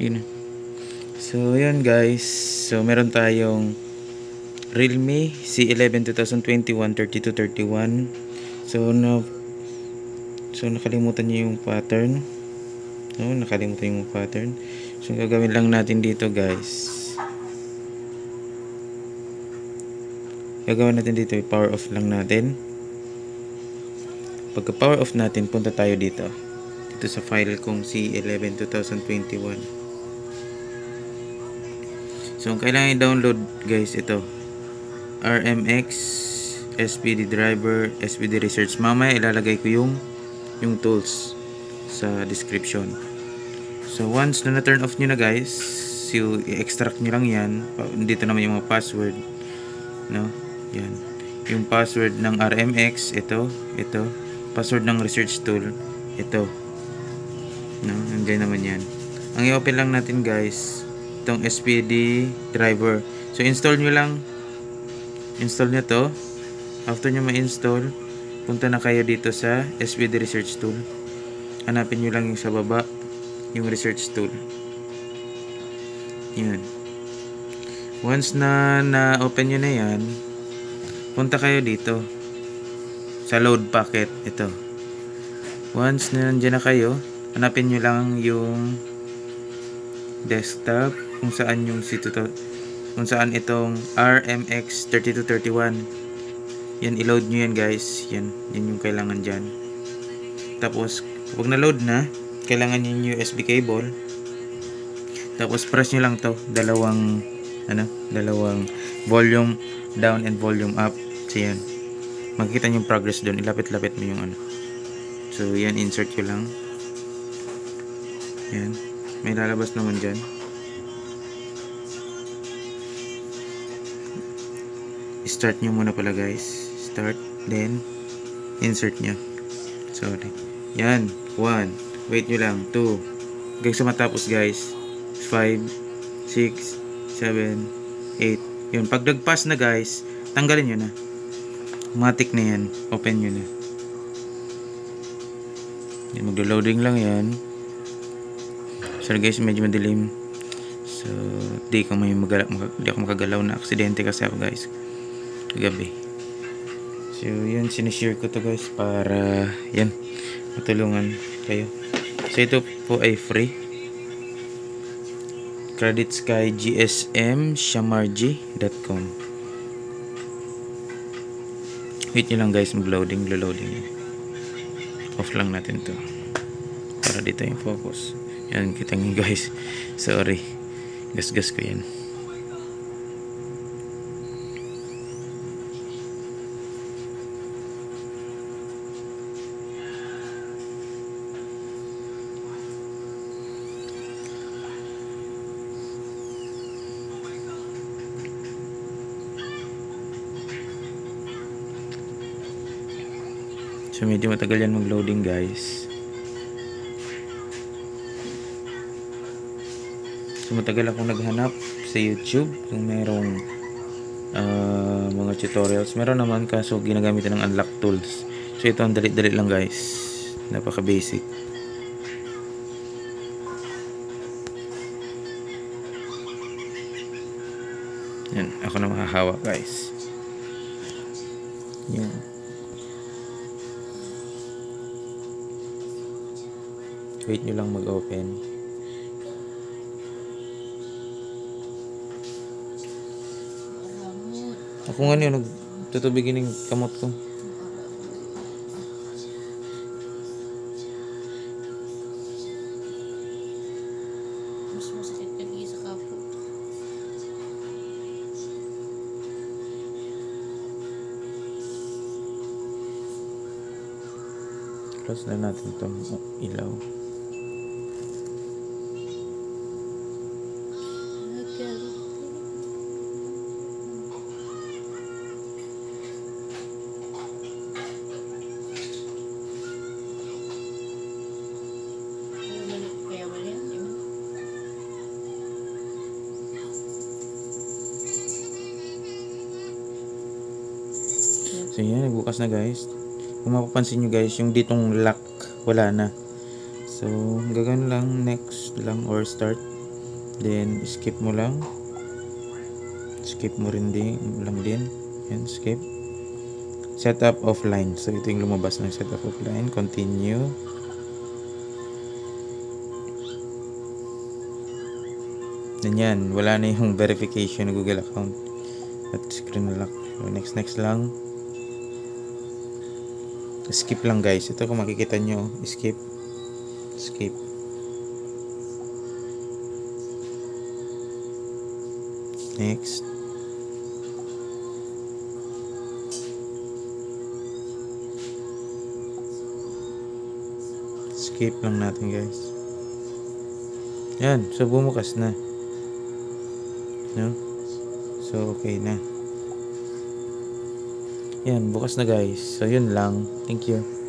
Yun. So, yun guys. So, meron tayong Realme C11 2021 3231. So, nakalimutan niyo yung pattern. No, nakalimutan yung pattern. So, gagawin lang natin dito guys. Gagawin natin dito, power off lang natin. Pagka power off natin, punta tayo dito. Dito sa file kong C11 2021. So, ang kailangan i-download guys, ito. RMX, SPD driver, SPD research. Mamaya ilalagay ko yung tools sa description. So, once na na-turn off nyo na guys, so, i-extract nyo lang yan. Dito naman yung mga password. No? Yan. Yung password ng RMX, ito. Password ng research tool, ito. No? Nandiyan naman yan. Ang i-open lang natin guys, itong SPD driver. So, install nyo lang. Install nyo to. After nyo ma-install, punta na kayo dito sa SPD research tool. Hanapin nyo lang yung sa baba, yung research tool. Yan. Once na na-open nyo na yan, punta kayo dito sa load packet, ito. Once na nandiyan na kayo, hanapin nyo lang yung desktop kung saan kung saan itong RMX 3231. Yan, i-load nyo yan guys. Yan yung kailangan dyan. Tapos kapag na-load na, kailangan nyo yung USB cable. Tapos press nyo lang to, dalawang volume down and volume up. So yan, makikita nyo yung progress doon. Ilapit-lapit mo yung so yan, insert ko lang. Yan, may lalabas naman dyan. Start nyo muna pala guys. Start, then insert nyo. Sorry. Yan, 1, wait nyo lang, 2, hanggang sa matapos guys. 5, 6, 7, 8. Yun, pag nag-pass na guys, tanggalin nyo na. Automatic na yan. Open nyo na. Yan, maglo-loading lang yan. Sorry guys, medyo madilim. So, di ako makagalaw na aksidente kasi ako guys. Gabi. So, yan, sinishare ko to guys para, yan, matulungan kayo. So, ito po ay free. Credits kay gsmshamarji.com. Wait nyo lang guys, mag-loading. Off lang natin to para dito yung focus. Yan, kita nyo guys. Sorry, gas ko yan. So, medyo matagal yan mag-loading guys. So, matagal akong naghanap sa YouTube kung merong mga tutorials. Meron naman kaso ginagamit ng unlock tools. So, ito ang dali-dali lang guys. Napaka-basic. Yan, ako na mahahawak guys. Yan. Wait nyo lang mag-open. Ako nga niyo, nagtutubigin yung kamot ko. Mas masakit ka lagi sa kapo. Close na natin itong ilaw. So yan, nagbukas na guys. Kung mapapansin nyo guys, yung ditong lock, wala na. So, gagawin lang, next lang or start. Then skip mo lang. Skip mo rin din. Yan, skip. Setup offline. So ito yung lumabas ng setup offline. Continue. Ganyan, wala na yung verification ng Google account at screen lock. So next lang. Skip lang guys. Ito kung makikita nyo, skip. Next. Skip lang natin guys. Yan, so bumukas na. No? So okay na. Yan, bukas na guys. So yun lang. Thank you.